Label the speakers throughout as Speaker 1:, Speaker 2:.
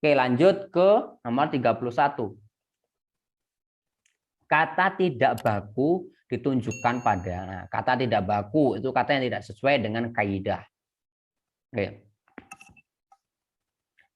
Speaker 1: Oke, lanjut ke nomor 31. Kata tidak baku ditunjukkan pada. Nah, kata tidak baku itu kata yang tidak sesuai dengan kaidah. Oke.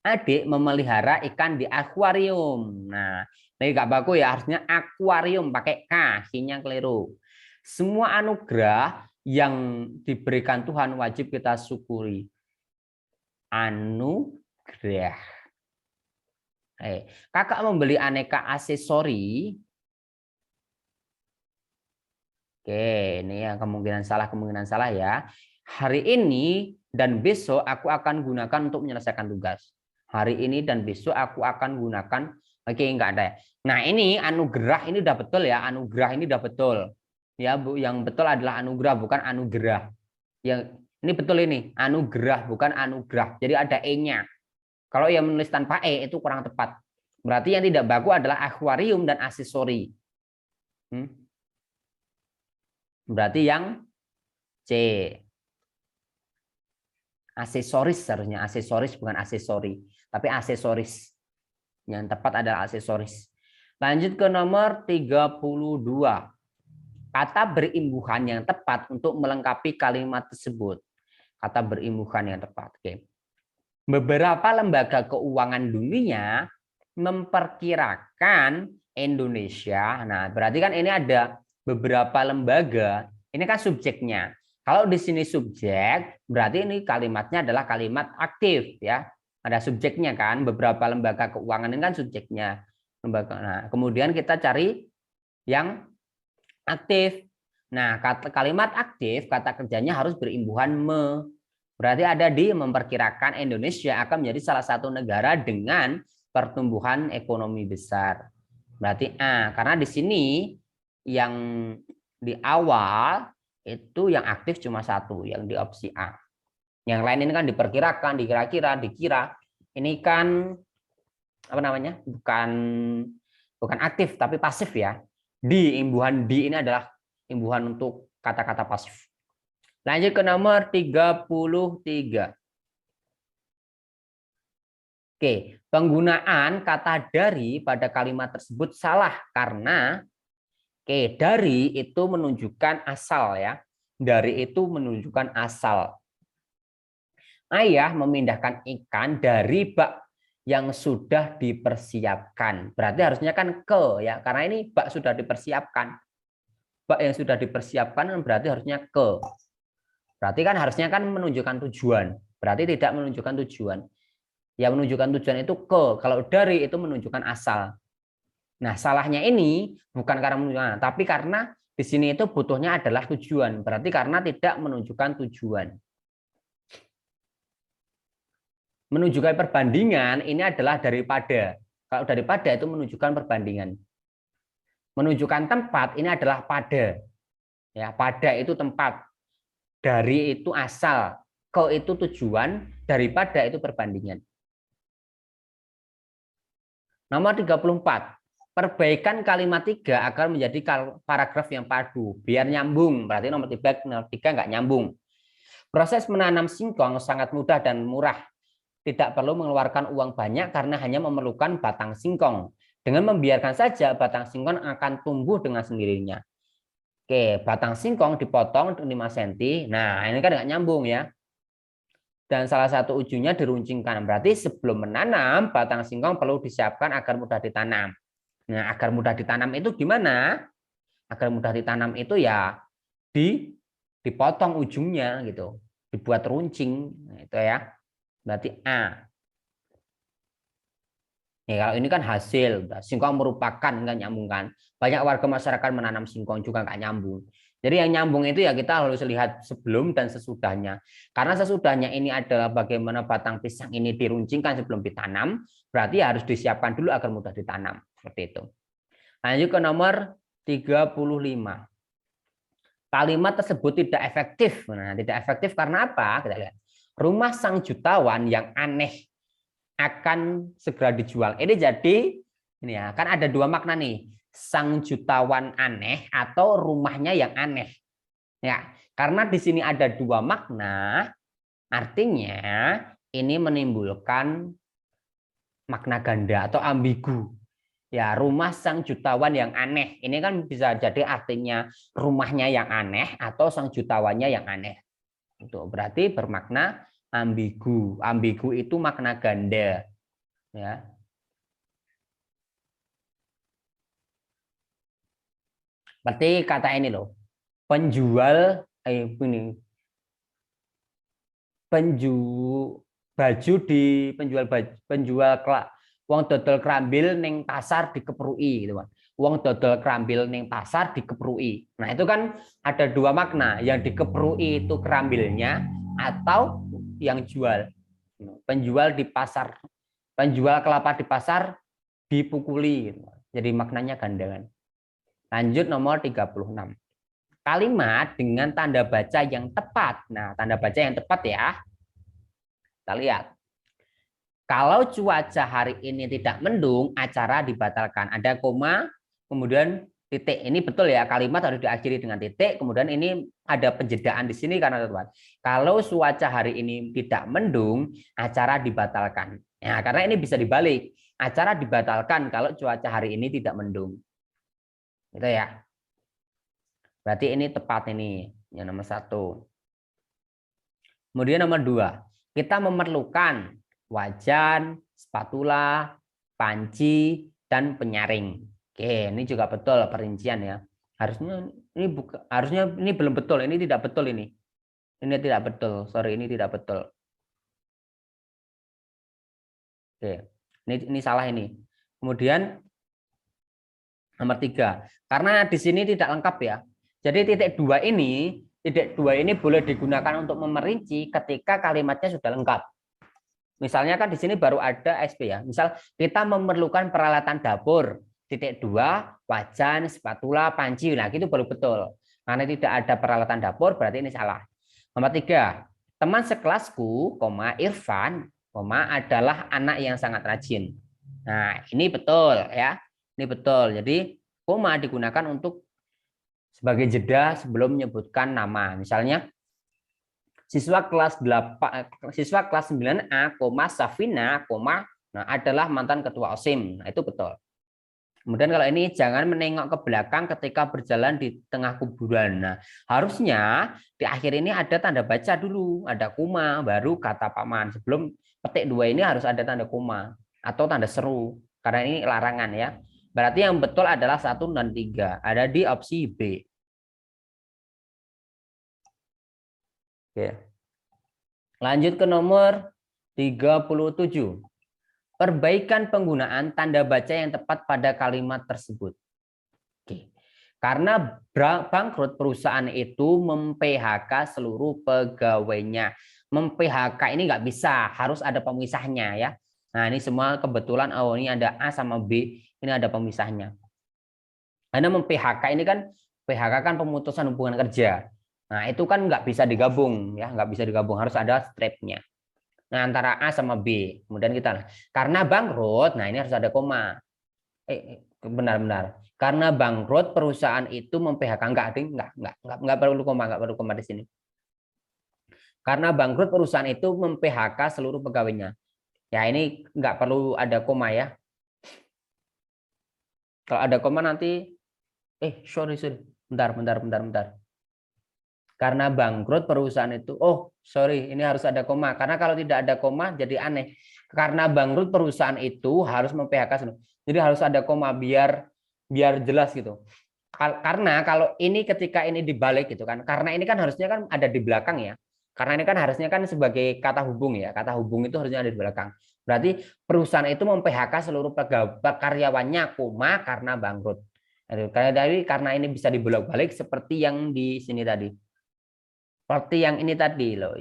Speaker 1: Adik memelihara ikan di akuarium. Nah, ini nggak baku ya, harusnya akuarium pakai K, K-nya keliru. Semua anugerah yang diberikan Tuhan wajib kita syukuri. Anugerah. Kakak membeli aneka aksesori. Oke, ini yang kemungkinan salah ya. Hari ini dan besok aku akan gunakan untuk menyelesaikan tugas. Hari ini dan besok aku akan gunakan. Oke, enggak ada ya. Nah, ini anugerah ini udah betul ya. Anugerah ini udah betul. Ya, Bu, yang betul adalah anugerah bukan anugerah. Yang ini betul ini, anugerah bukan anugerah. Jadi ada e-nya. Kalau yang menulis tanpa e itu kurang tepat. Berarti yang tidak baku adalah akuarium dan aksesori. Berarti yang C. Aksesoris seharusnya. Aksesoris bukan aksesori. Tapi aksesoris. Yang tepat adalah aksesoris. Lanjut ke nomor 32. Kata berimbuhan yang tepat untuk melengkapi kalimat tersebut. Kata berimbuhan yang tepat. Oke. Beberapa lembaga keuangan dunia memperkirakan Indonesia. Nah, berarti kan ini ada beberapa lembaga. Ini kan subjeknya. Kalau di sini subjek, berarti ini kalimatnya adalah kalimat aktif ya. Ada subjeknya kan, beberapa lembaga keuangan ini kan subjeknya. Nah, kemudian kita cari yang aktif. Nah, kalimat aktif, kata kerjanya harus berimbuhan me. Berarti ada di memperkirakan Indonesia akan menjadi salah satu negara dengan pertumbuhan ekonomi besar. Berarti A, karena di sini yang di awal itu yang aktif cuma satu, yang di opsi A. Yang lain ini kan diperkirakan, dikira-kira, dikira. Ini kan apa namanya? Bukan aktif tapi pasif ya. Imbuhan di ini adalah imbuhan untuk kata-kata pasif. Lanjut ke nomor 33. Oke, penggunaan kata dari pada kalimat tersebut salah karena dari itu menunjukkan asal ya. Dari itu menunjukkan asal. Ayah memindahkan ikan dari bak yang sudah dipersiapkan. Berarti harusnya kan ke ya, karena ini bak sudah dipersiapkan. Bak yang sudah dipersiapkan berarti harusnya ke. Berarti kan harusnya kan menunjukkan tujuan. Berarti tidak menunjukkan tujuan. Yang menunjukkan tujuan itu ke. Kalau dari itu menunjukkan asal. Nah, salahnya ini bukan karena menunjukkan, tapi karena di sini itu butuhnya adalah tujuan. Berarti karena tidak menunjukkan tujuan. Menunjukkan perbandingan ini adalah daripada. Kalau daripada itu menunjukkan perbandingan. Menunjukkan tempat ini adalah pada. Ya, pada itu tempat. Dari itu asal, ke itu tujuan, daripada itu perbandingan. Nomor 34. Perbaikan kalimat 3 agar menjadi paragraf yang padu, biar nyambung. Berarti nomor 3 nggak nyambung. Proses menanam singkong sangat mudah dan murah. Tidak perlu mengeluarkan uang banyak karena hanya memerlukan batang singkong. Dengan membiarkan saja batang singkong akan tumbuh dengan sendirinya. Oke, batang singkong dipotong 5 cm. Nah, ini kan nggak nyambung ya. Dan salah satu ujungnya diruncingkan. Berarti sebelum menanam, batang singkong perlu disiapkan agar mudah ditanam. Nah, agar mudah ditanam itu gimana? Agar mudah ditanam itu ya dipotong ujungnya gitu. Dibuat runcing. Nah, itu ya. Berarti A. Ya, kalau ini kan hasil. Singkong merupakan, nggak nyambung kan. Banyak warga masyarakat menanam singkong juga nggak nyambung. Jadi yang nyambung itu ya kita harus lihat sebelum dan sesudahnya. Karena sesudahnya ini adalah bagaimana batang pisang ini diruncingkan sebelum ditanam. Berarti harus disiapkan dulu agar mudah ditanam. Seperti itu. Lanjut ke nomor 35. Kalimat tersebut tidak efektif. Nah, tidak efektif karena apa? Kita lihat. Rumah sang jutawan yang aneh akan segera dijual. Ini jadi ini ya, kan ada dua makna nih. Sang jutawan aneh atau rumahnya yang aneh. Ya, karena di sini ada dua makna, artinya ini menimbulkan makna ganda atau ambigu. Ya, rumah sang jutawan yang aneh. Ini kan bisa jadi artinya rumahnya yang aneh atau sang jutawannya yang aneh. Itu berarti bermakna ambigu. Ambigu itu makna ganda. Ya. Berarti kata ini loh. Penjual ini baju di penjual wong dodol krambil ning pasar dikeprui gitu, Pak. Wong dodol krambil ning pasar dikeprui. Nah, itu kan ada dua makna, yang dikeprui itu kerambilnya atau yang jual. Penjual di pasar, penjual kelapa di pasar dipukuli gitu. Jadi maknanya ganda kan. Lanjut nomor 36. Kalimat dengan tanda baca yang tepat. Nah, tanda baca yang tepat ya. Kita lihat. Kalau cuaca hari ini tidak mendung, acara dibatalkan. Ada koma, kemudian titik. Ini betul ya, kalimat harus diakhiri dengan titik. Kemudian ini ada penjedaan di sini karena tepat. Kalau cuaca hari ini tidak mendung, acara dibatalkan. Ya, karena ini bisa dibalik. Acara dibatalkan kalau cuaca hari ini tidak mendung. Gitu ya. Berarti ini tepat ini, yang nomor 1. Kemudian nomor 2, kita memerlukan wajan, spatula, panci, dan penyaring. Oke, ini juga betul perincian ya. Harusnya ini belum betul, ini tidak betul ini. Ini tidak betul, sorry ini tidak betul. Oke, ini salah ini. Kemudian nomor 3, karena di sini tidak lengkap ya. Jadi titik 2 ini boleh digunakan untuk memerinci ketika kalimatnya sudah lengkap. Misalnya kan di sini baru ada SP ya. Misal kita memerlukan peralatan dapur. Titik 2, wajan, spatula, panci. Nah, itu baru betul. Karena tidak ada peralatan dapur berarti ini salah. Nomor 3, teman sekelasku, Irfan, adalah anak yang sangat rajin. Nah, ini betul ya. Ini betul. Jadi koma digunakan untuk sebagai jeda sebelum menyebutkan nama. Misalnya siswa kelas 9A, Safina, nah adalah mantan ketua OSIM. Nah, itu betul. Kemudian kalau ini jangan menengok ke belakang ketika berjalan di tengah kuburan. Nah, harusnya di akhir ini ada tanda baca dulu, ada koma, baru kata paman. Sebelum petik 2 ini harus ada tanda koma atau tanda seru. Karena ini larangan ya. Berarti yang betul adalah 1 dan 3. Ada di opsi B. Oke. Lanjut ke nomor 37. Perbaikan penggunaan tanda baca yang tepat pada kalimat tersebut. Oke. Karena bangkrut perusahaan itu mem-PHK seluruh pegawainya. Mem-PHK ini nggak bisa, harus ada pemisahnya ya. Nah, ini semua kebetulan ini ada A sama B, ini ada pemisahnya. Karena mem-PHK ini kan, PHK kan pemutusan hubungan kerja. Nah, itu kan nggak bisa digabung ya, nggak bisa digabung, harus ada stripnya. Nah, antara A sama B. Kemudian kita karena bangkrut, nah ini harus ada koma. Benar-benar. Karena bangkrut perusahaan itu mem-PHK enggak perlu koma di sini. Karena bangkrut perusahaan itu mem-PHK seluruh pegawainya. Ya, ini nggak perlu ada koma ya. Kalau ada koma nanti sorry. Bentar. Karena bangkrut perusahaan itu, sorry, ini harus ada koma. Karena kalau tidak ada koma jadi aneh. Karena bangkrut perusahaan itu harus mem-PHK. Jadi harus ada koma biar jelas gitu. Karena kalau ini ketika ini dibalik gitu kan. Karena ini kan harusnya kan ada di belakang ya. Karena ini kan harusnya kan sebagai kata hubung ya. Kata hubung itu harusnya ada di belakang. Berarti perusahaan itu mem-PHK seluruh karyawannya, karena bangkrut. Karena ini bisa dibolak-balik seperti yang di sini tadi. Seperti yang ini tadi loh,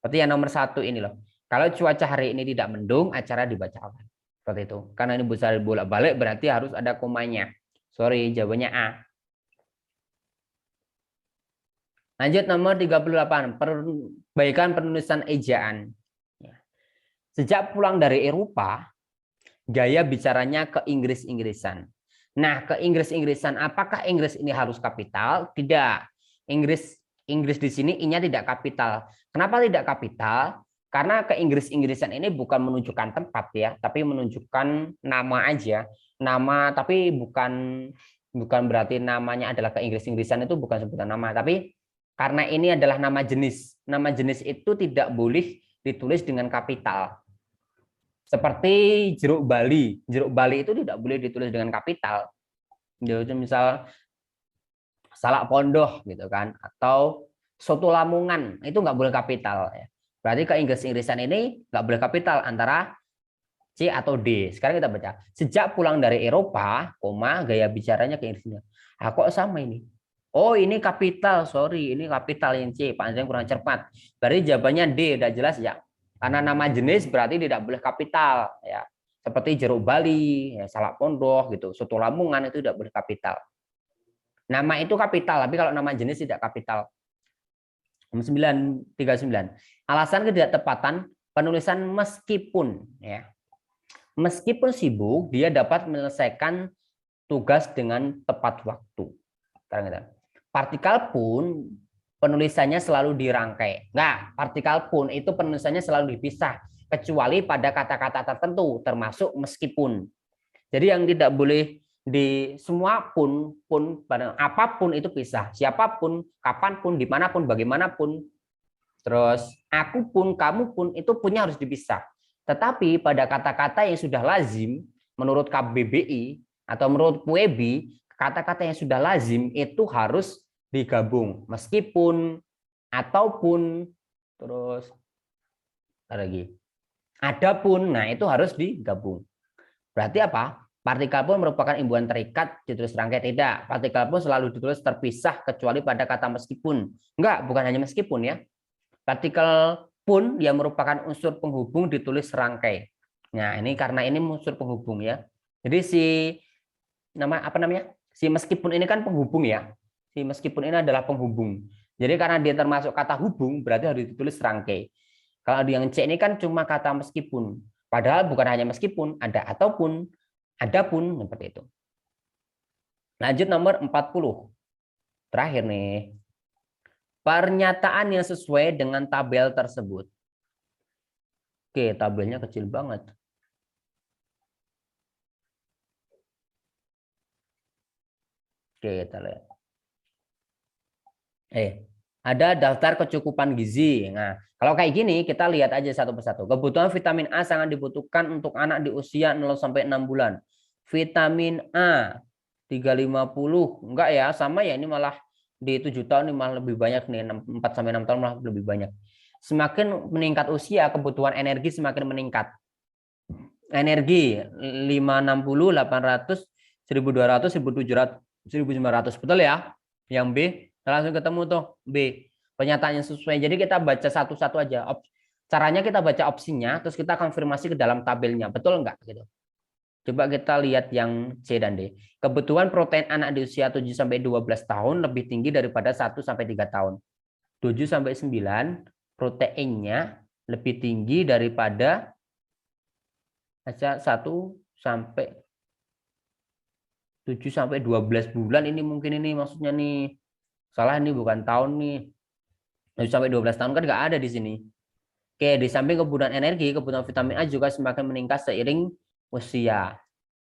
Speaker 1: seperti yang nomor 1 ini loh. Kalau cuaca hari ini tidak mendung, acara dibacakan. Seperti itu. Karena ini bisa bolak-balik berarti harus ada komanya. Sorry, jawabannya A. Lanjut nomor 38, perbaikan penulisan ejaan. Sejak pulang dari Eropa, gaya bicaranya ke Inggris-Inggrisan. Nah, ke Inggris-Inggrisan, apakah Inggris ini harus kapital? Tidak. Inggris di sini I-nya tidak kapital. Kenapa tidak kapital? Karena keinggris-inggrisan ini bukan menunjukkan tempat ya, tapi menunjukkan nama aja. Nama tapi bukan berarti namanya adalah keinggris-inggrisan, itu bukan sebutan nama, tapi karena ini adalah nama jenis. Nama jenis itu tidak boleh ditulis dengan kapital. Seperti jeruk Bali. Jeruk Bali itu tidak boleh ditulis dengan kapital. Jadi misal salak pondoh gitu kan, atau soto Lamongan itu nggak boleh kapital ya. Berarti keinggris-inggrisan ini nggak boleh kapital antara C atau D. Sekarang kita baca. Sejak pulang dari Eropa, koma, gaya bicaranya ke Inggrisnya. Ah, kok sama ini? Oh, ini kapital. Sorry, ini kapital yang C. Pak Anjing kurang cepat. Berarti jawabannya D. Udah jelas ya? Karena nama jenis berarti tidak boleh kapital. Ya. Seperti jeruk Bali, ya, salak pondok, gitu. Soto Lamongan itu tidak boleh kapital. Nama itu kapital, tapi kalau nama jenis tidak kapital. 939. Alasan ketidaktepatan penulisan meskipun ya. Meskipun sibuk, dia dapat menyelesaikan tugas dengan tepat waktu. Partikel pun penulisannya selalu dirangkai. Enggak, partikel pun itu penulisannya selalu dipisah, kecuali pada kata-kata tertentu, termasuk meskipun. Jadi yang tidak boleh di semua pun apapun itu pisah, siapapun, kapanpun, dimanapun, bagaimanapun. Terus aku pun, kamu pun itu punya harus dipisah. Tetapi pada kata-kata yang sudah lazim menurut KBBI atau menurut PUEBI, kata-kata yang sudah lazim itu harus digabung, meskipun, ataupun, terus lagi adapun, nah itu harus digabung. Berarti apa? Partikel pun merupakan imbuhan terikat ditulis rangkai, tidak. Partikel pun selalu ditulis terpisah kecuali pada kata meskipun. Enggak, bukan hanya meskipun ya. Partikel pun yang merupakan unsur penghubung ditulis rangkai. Nah, ini karena ini unsur penghubung ya. Jadi Si meskipun ini kan penghubung ya. Si meskipun ini adalah penghubung. Jadi karena dia termasuk kata hubung, berarti harus ditulis rangkai. Kalau yang C ini kan cuma kata meskipun. Padahal bukan hanya meskipun, ada ataupun, adapun, seperti itu. Lanjut nomor 40. Terakhir nih. Pernyataan yang sesuai dengan tabel tersebut. Oke, tabelnya kecil banget. Oke, kita lihat. Ada daftar kecukupan gizi. Nah, kalau kayak gini kita lihat aja satu persatu. Kebutuhan vitamin A sangat dibutuhkan untuk anak di usia 0 sampai 6 bulan. Vitamin A 350. Enggak ya, sama ya, ini malah di 7 tahun ini malah lebih banyak nih, 4 sampai 6 tahun malah lebih banyak. Semakin meningkat usia, kebutuhan energi semakin meningkat. Energi 560, 800, 1200, 1700, 1900. Betul ya? Yang B. Langsung ketemu tuh B. Pernyataan yang sesuai. Jadi kita baca satu-satu aja. Caranya kita baca opsinya, terus kita konfirmasi ke dalam tabelnya. Betul enggak? Gitu. Coba kita lihat yang C dan D. Kebutuhan protein anak di usia 7 sampai 12 tahun lebih tinggi daripada 1 sampai 3 tahun. 7 sampai 9 proteinnya lebih tinggi daripada 1 sampai 7 sampai 12 bulan. Ini mungkin ini maksudnya nih. Salah, ini bukan tahun nih. 7 sampai 12 tahun kan nggak ada di sini. Oke, di samping kebutuhan energi, kebutuhan vitamin A juga semakin meningkat seiring usia.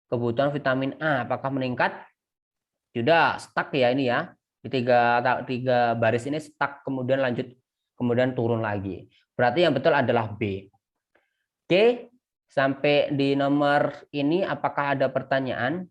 Speaker 1: Kebutuhan vitamin A apakah meningkat? Sudah stuck ya ini ya. Di tiga baris ini stuck, kemudian lanjut, kemudian turun lagi. Berarti yang betul adalah B. Oke, sampai di nomor ini apakah ada pertanyaan?